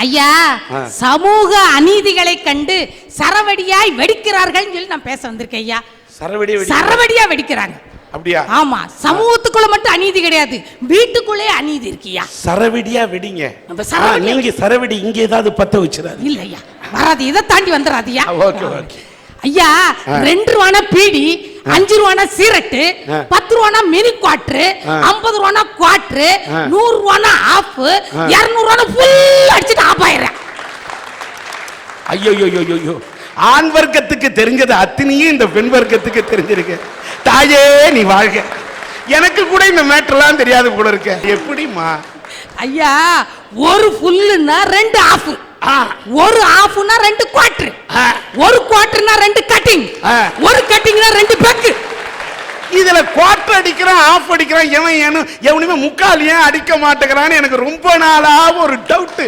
ஐயா, சமூக அநீதிகளை கண்டு சரவடியாய் வெடிக்கிறார்கள் சொல்லி நான் பேச வந்திருக்கேன் ஐயா. சரவடியா வெடிக்கிறாங்க. அப்படியா? ஆமா, சமூகத்துக்குள்ள மட்டும் அநீதி கிடையாது, வீட்டுக்குள்ளே அநீதி இருக்கியா. சரவடியா வெடிங்க. நீங்க சரவடி இங்க ஏதாவது பத்த வச்சிராது. இல்ல ஐயா, வராது, இதை தாண்டி வந்துடாதியா. ஓகே ஓகே ஐயா. 2 ரூபானா பீடி, 5 ரூபானா சீரட்டு, 10 ரூபானா மினி குவாட்ரு, 50 ரூபானா குவாட்ரு, 100 ரூபானா ஆஃப், 200 ரூபானா ஃபுல் அடிச்சுட்டு ஆஃப் ஆயிடுறேன். ஐயோ ஐயோ ஐயோ, ஆண் வர்க்கத்துக்கு தெரிஞ்சது அத்தனையும் இந்த பெண் வர்க்கத்துக்கு தெரிஞ்சிருக்கு. தாயே நீ வாழ்க. எனக்கு கூட இந்த மேட்டர்லாம் தெரியாது போல இருக்க. எப்படிமா ஐயா? ஒரு ஃபுல்லுன்னா 2 ஆஃப், ஒரு ஆஃப்னா 2 குவார்டர், ஒரு குவார்டர்னா 2 கட்டிங், ஒரு கட்டிங்னா 2 பெக்கு. இதுல குவார்டர் அடிக்கிறான், ஆஃப் அடிக்கிறான், எவனுமே முக்கால் ஏன் அடிக்க மாட்டேங்கிறான்னு எனக்கு ரொம்ப நாளா ஒரு டவுட்.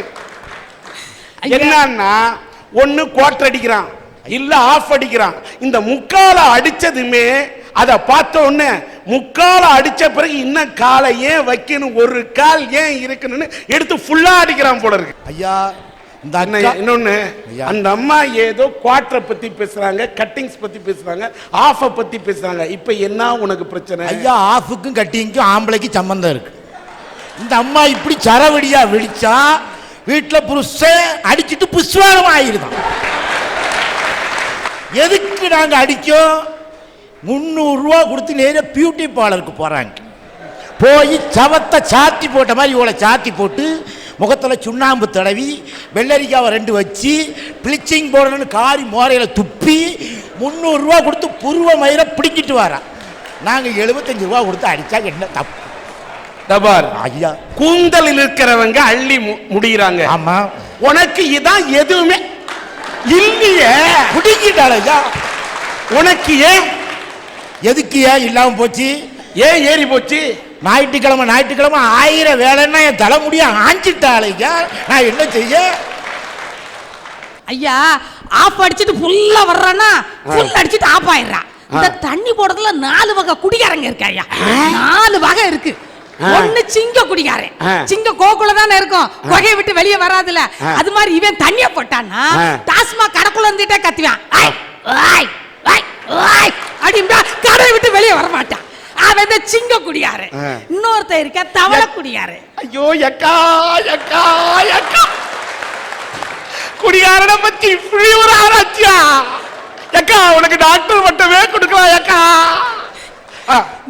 என்னன்னா, ஒன்னு குவார்டர் அடிக்கிறான், இல்ல ஆஃப் அடிக்கிறான். இந்த முக்கால அடிச்சதுமே அதை பார்த்த உடனே முக்கால அடிச்ச பிறகு இன்னும் காலை ஏன் வைக்கணும், ஒரு கால் ஏன் இருக்குன்னு எடுத்து ஃபுல்லா அடிக்கிறான் போல இருக்கு. ஐயா, இன்னொன்னு, அந்த அம்மா ஏதோ குவார்டரை பத்தி பேசுறாங்க, கட்டிங்ஸ் பத்தி பேசுறாங்க, ஆஃபை பத்தி பேசுறாங்க. இப்ப என்ன உனக்கு பிரச்சனை? ஐயா, ஆஃபுக்கும் கட்டிங்க்கும் ஆம்பளைக்கு சம்பந்தம் இருக்கு. இந்த அம்மா இப்படி சரவடியா வெடிச்சா வீட்டுல புருஷன் அடிச்சுட்டு புஷ்வாரம் ஆயிருதான். எதுக்கு நாங்க அடிக்கோம்? 300 ரூபா கொடுத்து நேரா பியூட்டி பார்லருக்கு போறாங்க. போய் சவத்தை சாத்தி போட்ட மாதிரி இவளை சாத்தி போட்டு முகத்தில் சுண்ணாம்பு தடவி வெள்ளரிக்காவை 2 வச்சு பிளிச்சிங் போடணும்னு காரி மோரையில் துப்பி 300 ரூபா கொடுத்து புருவ மயிரை பிடிக்கிட்டு வரா. நாங்கள் 75 ரூபா கொடுத்து அடித்தா என்ன தப்பு? தபார் ஐயா, கூந்தலில் இருக்கிறவங்க அள்ளி முடிகிறாங்க. ஆமா, உனக்கு இதான் எதுவுமே இல்லையே. பிடிக்கிட்டாள் ஐயா. உனக்கு ஏன், எதுக்கு ஏன் இல்லாமல் போச்சு? ஏன் ஏறி போச்சு? ஞாயிற்றுக்கிழமை 1000 வேலைன்னா என் தலை முடிய ஆஞ்சிட்டாளையா. நான் என்ன செய்ய? ஐயா, ஆஃப் அடிச்சுட்டு ஃபுல்லா வர்றானா ஃபுல் அடிச்சுட்டு ஆஃப் ஆயிடுறான். இந்த தண்ணி போடுறதுல 4 வகை குடிகாரங்க இருக்கு ஐயா. 4 வகை இருக்கு. ஒண்ணு சிங்க குடிகாரன். சிங்க கோக்குள்ள தானே இருக்கும், கொகையை விட்டு வெளியே வராதுல. அது மாதிரி இவன் தண்ணிய போட்டான்னா டாஸ்மா கடைக்குள்ள இருந்துட்டே கத்துவான், அப்படின்னா கடையை விட்டு வெளியே வர மாட்டான். அவன் சிங்க குடியாரு. இன்னொருத்த இருக்க தவளை குடியாரு. ஐயோ எக்கா எக்கா எக்கா, குடியாரனை பத்தி இப்படி ஒரு ஆராய்ச்சியா? எக்கா, உனக்கு டாக்டர் மட்டுமே கொடுக்கலாம் எக்கா.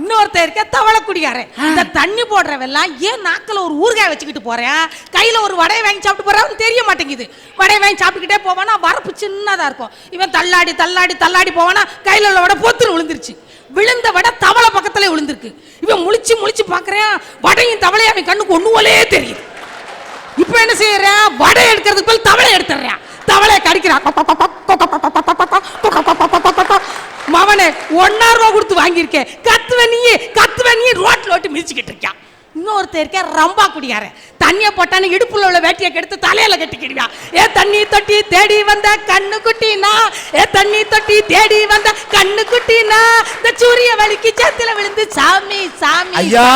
இன்னொருத்த இருக்க தவளை குடியாரு. இந்த தண்ணி போடுறவெல்லாம் ஏன் நாக்கில் ஒரு ஊறுகாய் வச்சுக்கிட்டு போறேன், கையில ஒரு வடையை வாங்கி சாப்பிட்டு போறான்னு தெரிய மாட்டேங்குது. வடையை வாங்கி சாப்பிட்டுக்கிட்டே போவானா வரப்பு சின்னதா இருக்கும். இவன் தள்ளாடி தள்ளாடி தள்ளாடி போவானா கையில உள்ள வடை பொத்துன்னு விழுந்துருச்சு. விழுந்த வடை தவளை பக்கத்துல விழுந்திருக்கு. இவன் முழிச்சு முழிச்சு பாக்குறேன், வடையும் தவளையும் அவன் கண்ணுக்கு ஒண்ணுவலே தெரியுது. இப்ப என்ன செய்யறேன், வடை எடுக்கிறதுக்கு போய் தவளை எடுத்துறேன். தவளையை கடிக்கிறான். மவனே 1 ரூபா கொடுத்து வாங்கியிருக்கேன், கத்துவ நீ ரோட்ல ஓட்டு மிதிச்சுக்கிட்டு இருக்கான். இன்னொருத்தர் இருக்க ரம்பா குடியார. தண்ணிய போட்டான்னு இடுப்புல உள்ள வேட்டியை கெடுத்து தலையில கட்டிக்கிடுவா. ஏ தண்ணி தொட்டி தேடி வந்த கண்ணு குட்டினா, ஏ தண்ணி தொட்டி தேடி வந்த கண்ணு குட்டினா, இந்த சூரிய வலிக்கு சேத்துல விழுந்து சாமி சாமி. ஐயா,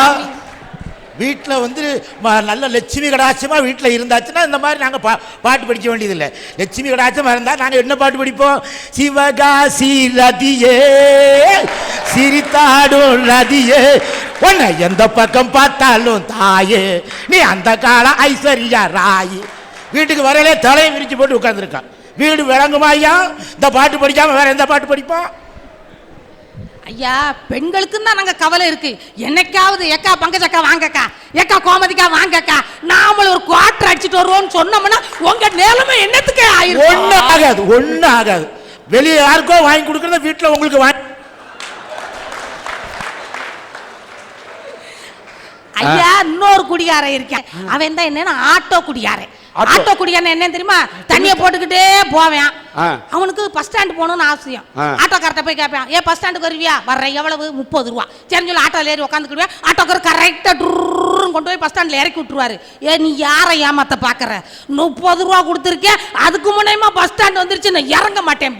வீட்டில் வந்து நல்ல லட்சுமி கடாட்சமாக வீட்டில் இருந்தாச்சுன்னா இந்த மாதிரி நாங்கள் பாட்டு படிக்க வேண்டியதில்லை. லட்சுமி கடாட்சமாக இருந்தால் நாங்கள் என்ன பாட்டு படிப்போம்? சிவகாசி நதியே சிரித்தாடும் நதியே, உன்னை எந்த பக்கம் பார்த்தாலும் தாயே, நீ அந்த கால ஐஸ்வர்யா ராய். வீட்டுக்கு வரலே தலையை விரிச்சு போட்டு உட்காந்துருக்கான். வீடு விளங்குமா ஐயா? இந்த பாட்டு படிக்காமல் வேற எந்த பாட்டு படிப்போம்? ஐயா, பெண்களுக்கு தான் நாங்க கவலை இருக்கு. என்னைக்காவது ஏக்கா பங்கஜக்கா வாங்கக்கா, ஏக்கா கோமதிக்கா வாங்கக்கா, நாமளும் ஒரு குவார்டர் அடிச்சுட்டு வருவோம்னு சொன்னோம்னா உங்க நிலைமை என்னத்துக்கு ஆயிரும்? ஒன்னும் ஆகாது. வெளியே யாருக்கோ வாங்கி கொடுக்கறத வீட்டுல உங்களுக்கு வாங்கி. ஐயா, இன்னொரு குடியார இருக்கேன். அவன் தான் என்னன்னா ஆட்டோ குடியாரன். ஆட்டோ குடியாரன் என்ன தெரியுமா? தண்ணிய போட்டுக்கிட்டே போவேன். அவனுக்கு பஸ் ஸ்டாண்ட் போகணும்னு அவசியம். ஆட்டோ கார்ட்ட போய் கேட்பேன், ஏன் பஸ் ஸ்டாண்டுக்கு வருவியா? வர்ற எவ்வளவு? 30 ரூபா. சரி சொல்லி ஆட்டோல ஏறி உட்காந்துக்கிடுவேன். ஆட்டோக்கார கரெக்டா கொண்டு போய் பஸ் ஸ்டாண்ட்ல இறக்கி விட்டுருவாரு. ஏ நீ யாரை ஏமாத்த பாக்குற? 30 ரூபா கொடுத்துருக்கேன், அதுக்கு முன்னேமா பஸ் ஸ்டாண்ட் வந்துருச்சு, நான் இறங்க மாட்டேன்.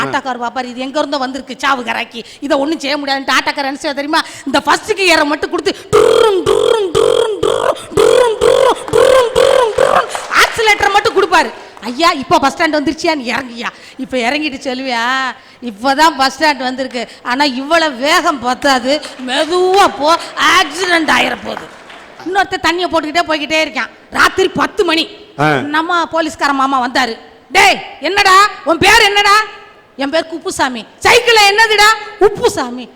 ஆட்டோக்கார் பாப்பாரு, இது எங்க இருந்தோ வந்திருக்கு சாவு கராக்கி, இதை ஒன்றும் செய்ய முடியாது. ஆட்டோக்கார என்ன செய்ய தெரியுமா? இந்த ஃபர்ஸ்ட்டுக்கு ஏற மட்டும் கொடுத்து ஆக்சிலேட்டர் மட்டும் கொடுப்பாரு. ஐயா இப்போ பஸ் ஸ்டாண்ட் வந்துருச்சியா, நீ இறங்கியா. இப்போ இறங்கிட்டு சொல்லுவியா, இப்போதான் பஸ் ஸ்டாண்ட் வந்திருக்கு, ஆனால் இவ்வளவு வேகம் பத்தாது, மெதுவா போ, ஆக்சிடென்ட் ஆயிர போகுது. இன்னொருத்த தண்ணியை போட்டுக்கிட்டே போய்கிட்டே இருக்கான். ராத்திரி 10 மணி நம்ம போலீஸ்கார மாமா வந்தாரு. டேய் என்னடா உன் பேர் என்னடா? என் பேர் குப்புசாமி. சைக்கிள் என்னதுடா? உப்புசாமி.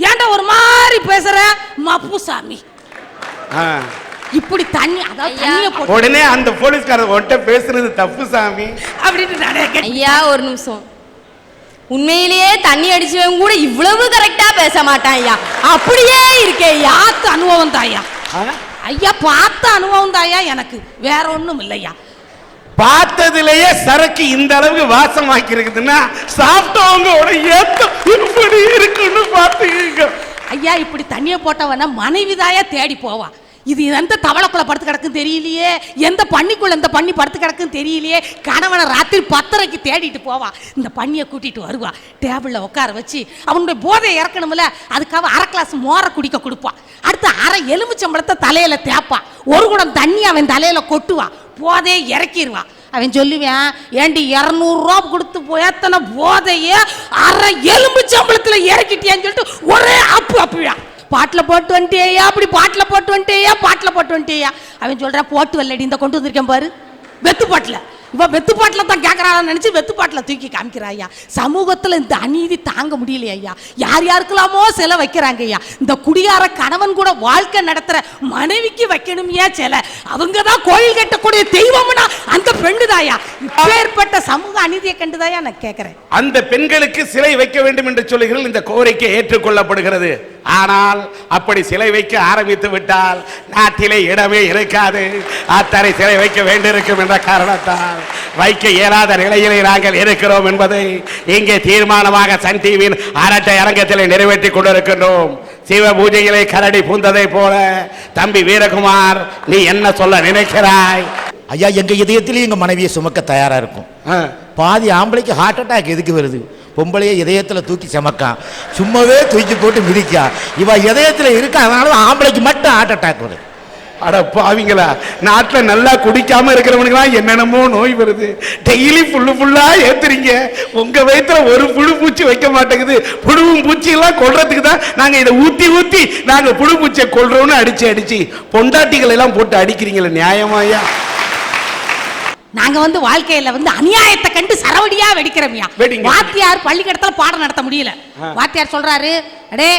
ஏன்டா ஒரு மாதிரி பேசுற? மப்புசாமி. இப்படி தண்ணி, அதாவது தண்ணியை போட்டு உடனே அந்த போலீஸ்காரர் ஒட்ட பேசுறது தப்பு சாமி அப்படின்னு. ஐயா ஒரு நிமிஷம், உண்மையிலேயே தண்ணி அடிச்சவங்க கூட இவ்வளவு கரெக்டா பேச மாட்டான் ஐயா. அப்படியே இருக்கே ஐயா. பார்த்த அனுபவம் தாயா ஐயா, பார்த்த அனுபவம் தாயா எனக்கு, வேற ஒண்ணும் இல்லையா. பார்த்ததுலயே சரக்கு இந்த அளவுக்கு வாசமாக்கி இருக்குதுன்னா சாப்பிட்டவங்க ஏத்தம் இப்படி இருக்குன்னு பார்த்துக்க ஐயா. இப்படி தண்ணியை போட்டவன மனைவிதாயா தேடி போவா. இது எந்த தவளைக்குள்ள படுத்து கிடக்குன்னு தெரியலையே, எந்த பண்ணிக்குள்ள இந்த பண்ணி படுத்து கிடக்குன்னு தெரியலையே. கணவனை ராத்திரி 10:30 தேடிட்டு போவா. இந்த பண்ணியை கூட்டிட்டு வருவா, டேபிள்ல உட்கார வச்சு அவனுடைய போதை இறக்கணும்ல, அதுக்காக அரை கிளாஸ் மோரை குடிக்க கொடுப்பா. அடுத்து அரை எலுமிச்சம்பழத்தை தலையில தேப்பா. ஒரு குடம் தண்ணி அவன் தலையில கொட்டுவா, போதையை இறக்கிடுவா. அவன் சொல்லுவான், ஏண்டி 200 ரூபா கொடுத்து போயத்தன போதைய அரை எலுமிச்சம்பழத்துல இறக்கிட்டியான்னு சொல்லிட்டு ஒரே அப்புவியா. பாட்டில் போட்டு வந்துட்டேயா, அப்படி பாட்டில் போட்டு வந்துட்டேயா, பாட்டில் போட்டு வந்துட்டேயா. அவன் சொல்கிறான், போட்டு வரலடி, இந்த கொண்டு வந்திருக்கேன் பாரு, வெத்து பாட்டில். இவன் வெத்து பாட்டில் தான் கேட்குறான்னு நினச்சி வெத்து பாட்டில் தூக்கி காமிக்கிறா ஐயா. சமூகத்தில் இந்த அநீதி தாங்க முடியலையா ஐயா. யார் யாருக்கெல்லாமோ சிலை வைக்கிறாங்க ஐயா. இந்த குடியார கணவன் கூட வாழ்க்கை நடத்துகிற மனைவிக்கு வைக்கணும் ஏன் சிலை? அவங்க தான் கோயில் கட்டக்கூடிய தெய்வம்னா அந்த பெண்ணு தாயா. இப்பேற்பட்ட சமூக அநீதியை கண்டுதாயா நான் கேட்குறேன். அந்த பெண்களுக்கு சிலை வைக்க வேண்டும் என்று சொல்லுகிறீர்கள், இந்த கோரிக்கை ஏற்றுக்கொள்ளப்படுகிறது. ஆனால் அப்படி சிலை வைக்க ஆரம்பித்து விட்டால் நாட்டிலே இடமே இருக்காது. அத்தனை சிலை வைக்க வேண்டியிருக்கும் என்ற காரணத்தால் வைக்க இயலாத நிலையிலே நாங்கள் இருக்கிறோம் என்பதை இங்கே தீர்மானமாக சன் டிவியின் அரட்டை அரங்கத்தில் நிறைவேற்றி கொண்டிருக்கின்றோம். சிவ பூஜைகளை கரடி பூந்ததை போல தம்பி வீரகுமார், நீ என்ன சொல்ல நினைக்கிறாய்? ஐயா, எங்க இதயத்திலேயே எங்க மனைவியை சுமக்க தயாரா இருக்கும். பாதி ஆம்பளைக்கு ஹார்ட் அட்டாக் எதுக்கு வருது? பொம்பளையே இதயத்துல தூக்கி சமக்கான், சும்மாவே தூக்கி போட்டு மிதிக்கா. இவ இதயத்துல இருக்க, அதனால ஆம்பளைக்கு மட்டும் ஹார்ட் அட்டாக் வருது. அட பாவிங்களா, நாட்டில் நல்லா குடிக்காம இருக்கிறவனுக்கு என்னென்னமோ நோய் வருது. டெய்லி ஃபுல்லா ஏத்துறீங்க. உங்க வயிற்றுல ஒரு புழு பூச்சி வைக்க மாட்டேங்குது. புழுவும் பூச்சி எல்லாம் கொல்றதுக்கு தான் நாங்க இதை ஊத்தி நாங்க புழு பூச்சியை கொல்றோம்னு அடிச்சு பொண்டாட்டிகள் எல்லாம் போட்டு அடிக்கிறீங்களே, நியாயமாயா? நாங்க வாழ்க்கையில அநியாயத்தை கண்டு சரவடியா வெடிக்கிறோம்யா. வாத்தியார் பள்ளிக்கூடத்துல பாடம் நடத்த முடியல. வாத்தியார் சொல்றாரு, அடே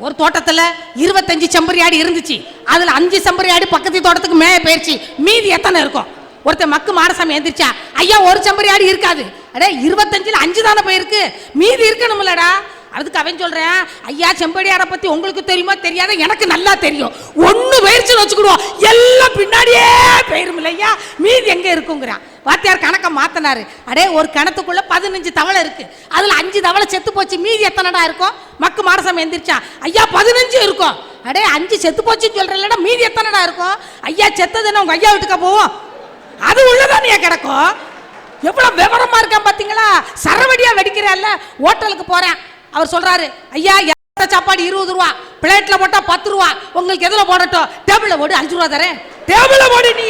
ஒரு தோட்டத்துல 25 செம்பரி ஆடு இருந்துச்சு, அதுல 5 செம்பரி ஆடு பக்கத்து தோட்டத்துக்கு மேய போயிருச்சு, மீதி எத்தனை இருக்கும்? ஒருத்தர் மக்கு மாரசாமி எந்திரிச்சா, ஐயா ஒரு செம்பரி ஆடு இருக்காது. அடே 25ல் 5 தானே போயிருக்கு, மீதி இருக்கணும்லடா. அதுக்கு அவன் சொல்றேன், ஐயா செம்படியாரை பத்தி உங்களுக்கு தெரியுமா தெரியாத? எனக்கு நல்லா தெரியும். ஒண்ணு பயிற்சின்னு வச்சுக்கிடுவோம், எல்லாம் பின்னாடியே போயிரும் இல்லையா, மீதி எங்க இருக்குங்கிறான். வாத்தியார் கணக்க மாத்தினாரு. அடே ஒரு கணத்துக்குள்ள 15 தவளை இருக்கு, அதுல 5 தவளை செத்து போச்சு, மீதி எத்தனைடா இருக்கும்? மக்கு மாரசாமி எந்திரிச்சா, ஐயா 15 இருக்கும். அடே 5 செத்து போச்சுன்னு சொல்றேன்லடா, மீதி எத்தனைடா இருக்கும்? ஐயா செத்ததுன்னு உங்க ஐயா வீட்டுக்கா போவோம், அது உள்ளதான் நீ கிடக்கும். எவ்வளவு விவரமா இருக்கான் பாத்தீங்களா? சரவடியா வெடிக்கிறான்ல. ஹோட்டலுக்கு போறேன், அவர் சொல்றாரு, ஐயா சாப்பாடு 20 ரூபா, பிளேட்ல போட்டா 10 ரூபா, உங்களுக்கு எதுல போடட்டும்? டேபிள்ல போடு, 5 ரூபா தரேன். டேபிள்ல போடு. நீ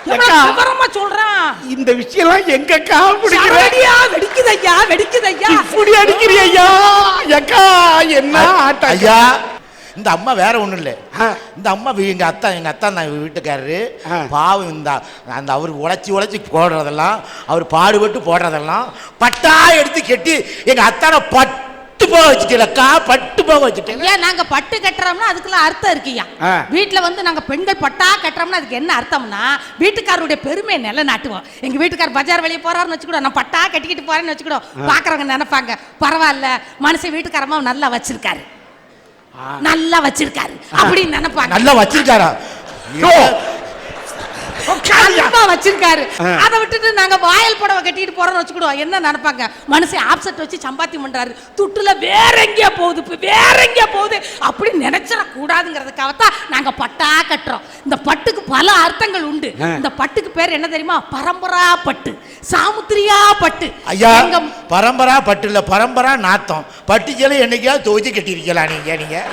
விவரமா சொல்றான். இந்த விஷயம் எங்க காப்பிடியா வெடிக்குது ஐயா, வெடிக்குது ஐயா, இப்படி அடிக்கிறீ ஐயா. எக்கா என்ன ஆட்ட ஐயா? இந்த அம்மா வேற ஒண்ணும் இல்லை. இந்த அம்மா எங்க அத்தா நான் வீட்டுக்காரரு பாவம். அந்த அவர் உழைச்சி போடுறதெல்லாம், அவர் பாடுபட்டு போடுறதெல்லாம் பட்டா எடுத்து கெட்டி எங்க அத்தான பட்டு போக வச்சுட்டேக்கா, பட்டு போக வச்சுட்டேன். ஏன் நாங்க பட்டு கட்டுறோம்னா அதுக்குலாம் அர்த்தம் இருக்குயா. வீட்டுல நாங்க பெண்கள் பட்டா கட்டுறோம்னா அதுக்கு என்ன அர்த்தம்னா, வீட்டுக்காரருடைய பெருமையை நிலைநாட்டுவோம். எங்க வீட்டுக்காரர் பஜார் வெளியே போறாருன்னு வச்சுக்கிடும், நான் பட்டா கட்டிக்கிட்டு போறேன்னு வச்சுக்கிடும், பாக்குறவங்க நினைப்பாங்க பரவாயில்ல மனுஷன் வீட்டுக்காரமா நல்லா வச்சிருக்காரு, நல்லா வச்சிருக்காரு அப்படின்னு நினைப்பாங்க. நல்லா வச்சிருக்காரா? வச்சிருக்காரு. அதை விட்டுட்டு நாங்க வாயில் புடவை கட்டிட்டு போறோம்னு வச்சுக்கிடுவோம், என்ன நினைப்பாங்க? மனுஷன் ஆப்செட் வச்சு சம்பாத்தி பண்றாரு, துட்டுல வேற எங்கேயா போகுது, வேற எங்கேயா போகுது அப்படி நினைச்சிட கூடாதுங்கிறதுக்காகத்தான் நாங்க பட்டா கட்டுறோம். இந்த பட்டுக்கு பல அர்த்தங்கள் உண்டு. இந்த பட்டுக்கு பேர் என்ன தெரியுமா? பரம்பரா பட்டு, சாமுத்திரியா பட்டு. ஐயா பரம்பரா பட்டு இல்ல, பரம்பரா நாத்தம். பட்டுச்சேலை என்னைக்கா துவச்சி கட்டிருக்கலாம் நீங்க.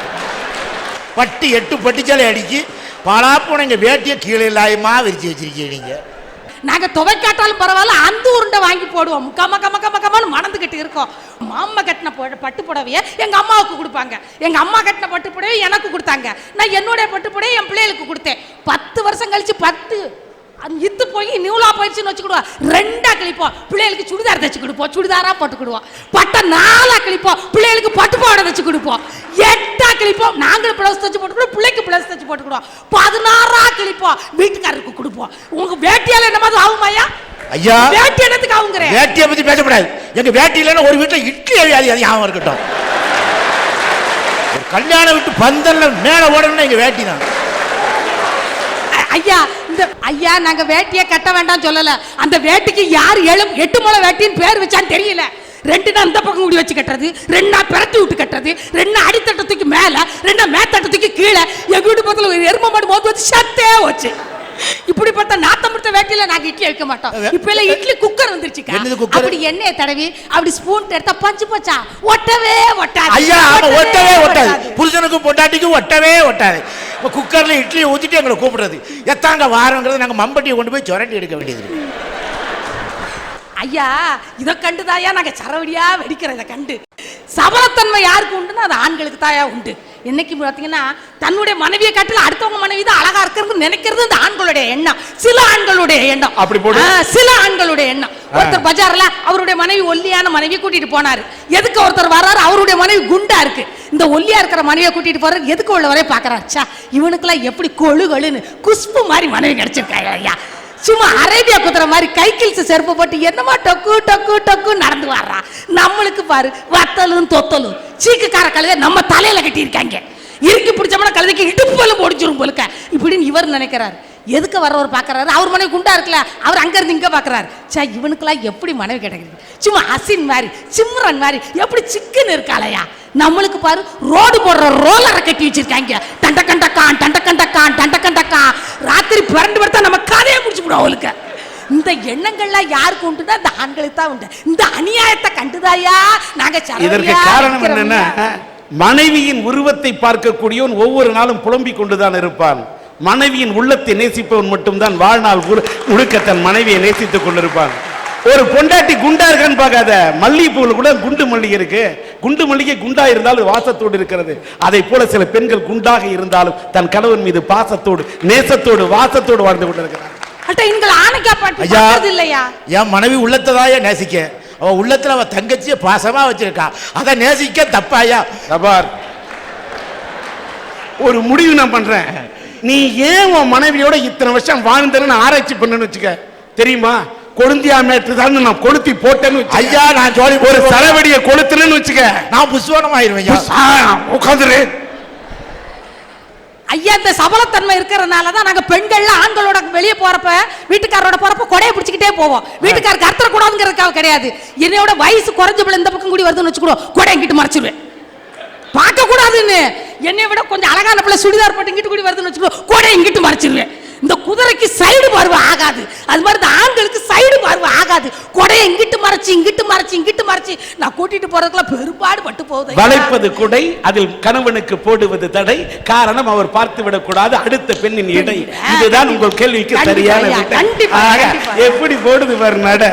பட்டு 8 பட்டுச்சேலை அடிக்கி பாலாப்போன எங்க வேட்டியை கீழே இல்லாயமா விரிச்சு வச்சிருக்கீங்க நீங்க. நாங்க துவைக்காட்டாலும் பரவாயில்ல அந்த உருண்டை வாங்கி போடுவோம். கமன்னு மணந்துகிட்டு இருக்கோம். மாமா கட்டின பட்டு புடவைய எங்க அம்மாவுக்கு கொடுப்பாங்க. எங்க அம்மா கட்டின பட்டு புடவை எனக்கு கொடுத்தாங்க. நான் என்னுடைய பட்டு புடவை என் பிள்ளைகளுக்கு கொடுத்தேன். 10 வருஷம் கழிச்சு 10 இத்து போய் நியூலா போயிடுச்சுன்னு வச்சுக்கிடுவோம். 2ஆ கிழிப்போம், பிள்ளைகளுக்கு சுடிதார் தைச்சு கொடுப்போம். சுடிதாரா போட்டுக்கிடுவோம். பட்டை 4ஆ கிழிப்போம், பிள்ளைகளுக்கு பட்டு பாவாடை தைச்சு கொடுப்போம். 8ஆ கிழிப்போம், நாங்களும் பிளவுஸ் தைச்சு போட்டுக்கிடுவோம், பிள்ளைக்கு பிளவுஸ் தைச்சு போட்டுக்கிடுவோம். 16ஆ கிழிப்போம், வீட்டுக்காரருக்கு கொடுப்போம். உங்க வேட்டியால என்ன மாதிரி ஆகுமாயா? ஐயா வேட்டி என்னத்துக்கு ஆகுங்கிற? வேட்டியை பத்தி பேசக்கூடாது. எங்க வேட்டி இல்லைன்னா ஒரு வீட்டுல இட்லி அவியாது. அது ஞாபகம் இருக்கட்டும். ஒரு கல்யாண வீட்டு பந்தல்ல மேல ஓடணும்னா எங்க வேட்டி தான். ஐயா இந்த ஐயா நாங்க வேட்டியை கட்ட வேண்டாம் சொல்லல. அந்த வேட்டிக்கு யார் 8 முளை வேட்டின்னு பேர் வச்சான்னு தெரியல. 2 அந்த பக்கம் கூடி வச்சு கட்டுறது, 2 பெரட்டி விட்டு கட்டுறது, 2 அடித்தட்டத்துக்கு மேல, 2 மேத்தட்டத்துக்கு கீழே. எங்க வீட்டு பக்கத்துல ஒரு எரும மாடு மோந்து வச்சு சத்தே வச்சு. இப்படிப்பட்ட நாத்தமுட்ட வேட்டியில நாங்க இட்லி வைக்க மாட்டோம். இப்ப எல்லாம் இட்லி குக்கர் வந்துருச்சு. அப்படி எண்ணெயை தடவி அப்படி ஸ்பூன் எடுத்தா பஞ்சு போச்சா ஒட்டவே ஒட்டாது. ஐயா ஒட்டவே ஒட்டாது. புருஷனுக்கும் பொண்டாட்டிக்கும் ஒட்டவே ஒட்டாது. குக்கர்ல இட்லியை ஊத்திட்டு எங்களை கூப்பிடுறது எத்தாங்க வாரங்கிறது. நாங்க மம்பட்டியை கொண்டு போய் சுரண்டி எடுக்க வேண்டியது. ஐயா இதை கண்டுதாயா நாங்க சரவடியா வெடிக்கிறத கண்டு. சபலத்தன்மை யாருக்கு உண்டுன்னா அது ஆண்களுக்கு தாயா உண்டு. என்னைக்கு பார்த்தீங்கன்னா தன்னுடைய மனைவியை காட்டில அடுத்தவங்க மனைவி தான் அழகா இருக்கிறது நினைக்கிறது இந்த ஆண்களுடைய எண்ணம். சில ஆண்களுடைய எண்ணம் அப்படி போடு. சில ஆண்களுடைய எண்ணம். ஒருத்தர் பஜார்ல அவருடைய மனைவி ஒல்லியான மனைவியை கூட்டிட்டு போனாரு. எதுக்கு ஒருத்தர் வர்றாரு, அவருடைய மனைவி குண்டா இருக்கு. இந்த ஒல்லியா இருக்கிற மனைவியை கூட்டிட்டு போறாரு. எதுக்கு உள்ள வரை பாக்குறாச்சா இவனுக்குலாம் எப்படி கொழுன்னு குஷ்பு மாதிரி மனைவி கிடைச்சிருக்காங்க ஐயா. சும்மா அரேபியா குதிரை மாதிரி கைக்கில்ஸ் செருப்பு போட்டு என்னமா டொக்கு டொக்கு டொக்கு நடந்து வர்றா. நம்மளுக்கு பாரு வத்தலும் தொத்தலும் சீக்குக்கார கழுதை நம்ம தலையில கட்டி இருக்காங்க. இறுக்கி பிடிச்சோம்னா கழுதைக்கு இடுப்புல போடிச்சிரும் போலுக்க இப்படின்னு இவர் நினைக்கிறாரு. எதுக்கு வர்றவர் பாக்குறாரு, அவர் மனைவி குண்டா இருக்குல்ல, அவர் அங்க இருந்து இங்க பாக்குறாரு. சே இவனுக்குலாம் எப்படி மனைவி கிடைக்குது, சும்மா அசின் மாதிரி சிம்ரன் மாதிரி எப்படி சிக்கன் இருக்காளையா. நம்மளுக்கு பாரு ரோடு போடுற ரோலரை கட்டி வச்சிருக்காங்க. டண்டக்கண்டக்கான் டண்டக்கண்டக்கான் டண்டக்கண்டக்கான் ராத்திரி பிறண்டு படுத்தா நம்ம கதையை முடிச்சு விடுவோம் அவளுக்கு. இந்த எண்ணங்கள்லாம் யாருக்கு உண்டுன்னா இந்த ஆண்களுக்கு தான் உண்டு. இந்த அநியாயத்தை கண்டுதாயா நாங்க இதற்கு காரணம் என்னன்னா மனைவியின் உருவத்தை பார்க்கக்கூடியவன் ஒவ்வொரு நாளும் புலம்பிக் கொண்டுதான் இருப்பான். மனைவியின் உள்ளத்தை நேசிப்பவன் மட்டும்தான் வாழ்நாள் முழுக்க தன் மனைவியை நேசித்துக் கொண்டிருப்பான். ஒரு பொண்டாட்டி குண்டா இருக்கான்னு பார்க்காத, மல்லிகைப்பூவில் கூட குண்டு மல்லிகை இருக்கு. குண்டு மல்லிகை குண்டா இருந்தாலும் வாசத்தோடு இருக்கிறது. அதை போல சில பெண்கள் குண்டாக இருந்தாலும் தன் கணவன் மீது பாசத்தோடு நேசத்தோடு வாசத்தோடு வாழ்ந்து கொண்டிருக்கிறார். என் மனைவி உள்ளத்ததாய நேசிக்க, அவ உள்ளத்துல அவ தங்கச்சிய பாசமா வச்சிருக்கா, அதை நேசிக்க தப்பாயா? ஒரு முடிவு நான் பண்றேன். நீ ஏன் உன் மனைவியோட இத்தனை வருஷம் வாழ்ந்தேன்னு ஆராய்ச்சி பண்ணு வச்சுக்க. தெரியுமா, கொழுந்தியா மேட்டு தான் நான் கொளுத்தி போட்டேன்னு ஐயா. நான் சொல்லி ஒரு சரவடியை கொளுத்துன்னு வச்சுக்க, நான் புஷ்வானம் ஆயிருவேன். உட்காந்துரு ஐயா. இந்த சபலத்தன்மை இருக்கிறதுனாலதான் நாங்க பெண்கள்லாம் ஆண்களோட வெளியே போறப்ப வீட்டுக்காரோட போறப்ப கொடையை பிடிச்சிக்கிட்டே போவோம். வீட்டுக்காரருக்கு அர்த்தர கூடாதுங்கிறதுக்காக கிடையாது. என்னையோட வயசு குறைஞ்ச பிள்ளை இந்த பக்கம் கூடி வருதுன்னு வச்சுக்கூடும், கொடை எங்கிட்டு மறைச்சிருவேன். பார்க்க கூடாதுன்னு என்னை விட கொஞ்சம் அழகான பிள்ளை சுடிதார் போட்டு இங்கிட்டு கூடி வருதுன்னு வச்சுக்கோ, கொடை இங்கிட்டு மறைச்சிருவேன். இந்த குதிரைக்கு சைடு பார்வை ஆகாது, அது மாதிரி இந்த ஆண்களுக்கு சைடு பார்வை ஆகாது. கொடையை இங்கிட்டு மறைச்சு இங்கிட்டு மறைச்சு இங்கிட்டு மறைச்சு நான் கூட்டிட்டு போறதுக்குள்ள பெரும்பாடு பட்டு போகுது. வளைப்பது கொடை, அதில் கணவனுக்கு போடுவது தடை. காரணம் அவர் பார்த்து விடக்கூடாது அடுத்த பெண்ணின் இடை. இதுதான் உங்கள் கேள்விக்கு சரியான எப்படி போடுது பாரு நட.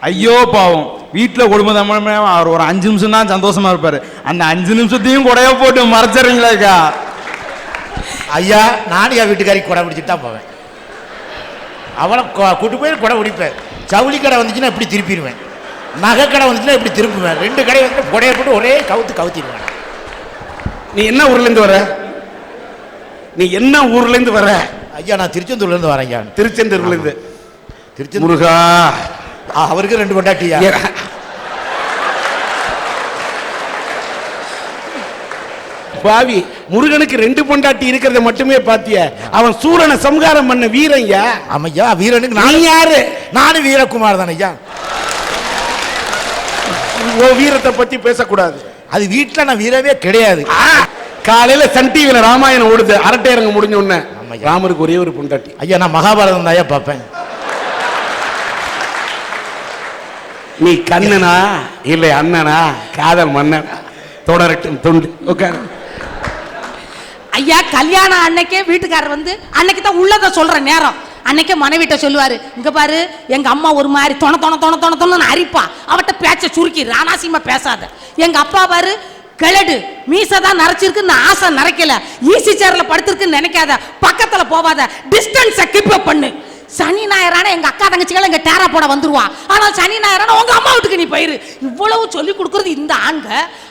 ஐயோ பாவம், வீட்டில் குடும்பம் அவர் ஒரு 5 நிமிஷம் தான் சந்தோஷமா இருப்பாரு. அந்த 5 நிமிஷத்தையும் கொடையா போட்டு மறைச்சிடுறீங்களா ஐயா? நானும் என் வீட்டுக்காரிக்கு கொடை பிடிச்சிட்டு தான் போவேன். அவளை கூட்டு போய் கொடை பிடிப்பேன். ஜவுளி கடை வந்துச்சுன்னா இப்படி திருப்பிடுவேன், நகை கடை வந்துச்சுன்னா இப்படி திருப்புவேன். 2 கடை வந்து கொடையை போட்டு ஒரே கவுத்திடுவேன். நீ என்ன ஊர்ல இருந்து வர? நீ என்ன ஊர்ல இருந்து வர? ஐயா நான் திருச்செந்தூர்ல இருந்து வரேன் ஐயா. திருச்செந்தூர்ல இருந்து. திருச்செந்தூர் முருகா, அவருக்கு 2 பொண்டாட்டியா? பாவி, முருகனுக்கு 2 பொண்டாட்டி இருக்கிறத மட்டுமே பாத்திய. அவன் சூரனை சம்ஹாரம் பண்ண வீரன். ஆமையா, வீரனுக்கு நான் யாரு? நானும் வீரகுமார் தானே ஐயா. ஓ வீரத்தை பத்தி பேசக்கூடாது. அது வீட்டுல நான் வீரவே கிடையாது. காலையில சன் டிவில ராமாயணம் ஓடுது, அரட்டையரங்க முடிஞ்ச உடனே ராமருக்கு ஒரே ஒரு பொண்டாட்டி. ஐயா நான் மகாபாரதம் தான் ஐயா பார்ப்பேன். நீ கண்ணனா இல்லை அண்ணனா, காதல் மன்னனா? தொடரட்டும் துண்டு. ஐயா கல்யாணம் அன்னைக்கே வீட்டுக்காரர் வந்து அன்னைக்கு தான் உள்ளதை சொல்ற நேரம். அன்னைக்கே மனைவிட்ட சொல்லுவாரு, இங்க பாரு எங்க அம்மா ஒரு மாதிரி தொண அரிப்பா, அவட்ட பேச்ச சுருக்கி ராணாசியமா பேசாத. எங்க அப்பா பாரு கிழடு மீசதான் நரைச்சிருக்கு, ஆசை நரைக்கல, ஈசி சேர்ல படுத்திருக்குன்னு நினைக்காத, பக்கத்துல போவாத, டிஸ்டன்ஸ கீப் அப் பண்ணு. சனி ஞாயிறான எங்க அக்கா தங்கச்சிகள் எங்க டேரா போட வந்துருவா, ஆனா சனி ஞாயிறான உங்க அம்மா வீட்டுக்கு நீ போயிரு. இவ்வளவு சொல்லி கொடுக்கறது இந்த ஆண்க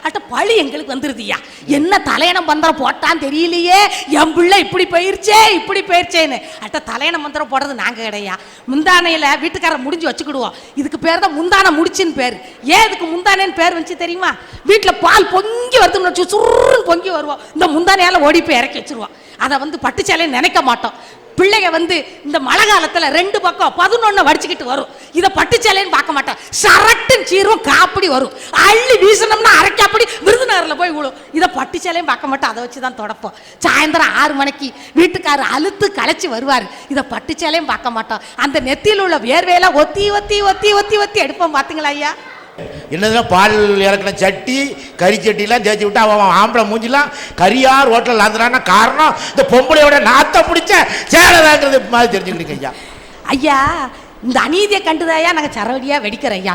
அட்ட பழி எங்களுக்கு வந்துருதுயா. என்ன தலையணம் மந்திரம் போட்டான்னு தெரியலையே, என் பிள்ளை இப்படி போயிருச்சேன்னு அட்ட தலையணம் மந்திரம் போடுறது நாங்க கிடையா. முந்தானையில வீட்டுக்காரர் முடிஞ்சு வச்சுக்கிடுவோம். இதுக்கு பேர் தான் முந்தானை முடிச்சுன்னு பேர். ஏன் இதுக்கு முந்தானேன்னு பேர் வந்துச்சு தெரியுமா? வீட்டுல பால் பொங்கி வருதுன்னு வச்சு சுருன்னு பொங்கி வருவோம், இந்த முந்தானையால ஓடி போய் இறக்கி வச்சிருவோம். அதை வந்து பட்டுச்சாலையை நினைக்க மாட்டோம். பிள்ளைங்க வந்து இந்த மழை காலத்துல 2 பக்கம் 11 வடிச்சுக்கிட்டு வரும், இதை பட்டுச்சேலைன்னு பார்க்க மாட்டோம். சரட்டுன்னு சீரும் காப்படி வரும், அள்ளி வீசணும்னா அரைக்காப்படி விருதுநகர்ல போய் விழும், இதை பட்டுச்சேலையும் பார்க்க மாட்டோம். அதை வச்சுதான் தொடப்போம். சாயந்தரம் 6 மணிக்கு வீட்டுக்காரர் அழுத்து களைச்சி வருவார், இதை பட்டுச்சேலையும் பார்க்க மாட்டோம். அந்த நெத்தியில் உள்ள வேர்வையெல்லாம் ஒத்தி ஒத்தி ஒத்தி ஒத்தி ஒத்தி எடுப்போம். பாத்தீங்களா ஐயா? என்னதுன்னா பால் இறக்கின சட்டி கறி சட்டிலாம் தேய்ச்சி விட்டு அவன் ஆம்பளை மூஞ்சிலாம் கரியார் ஹோட்டல் ஆந்துறான்னா காரணம் இந்த பொம்பளையோட நாத்த பிடிச்ச சேலைதாங்கிறது மாதிரி தெரிஞ்சுக்கிட்டீங்க ஐயா. ஐயா இந்த அநீதியை கண்டுதாயா நாங்கள் சரவடியாக வெடிக்கிற ஐயா.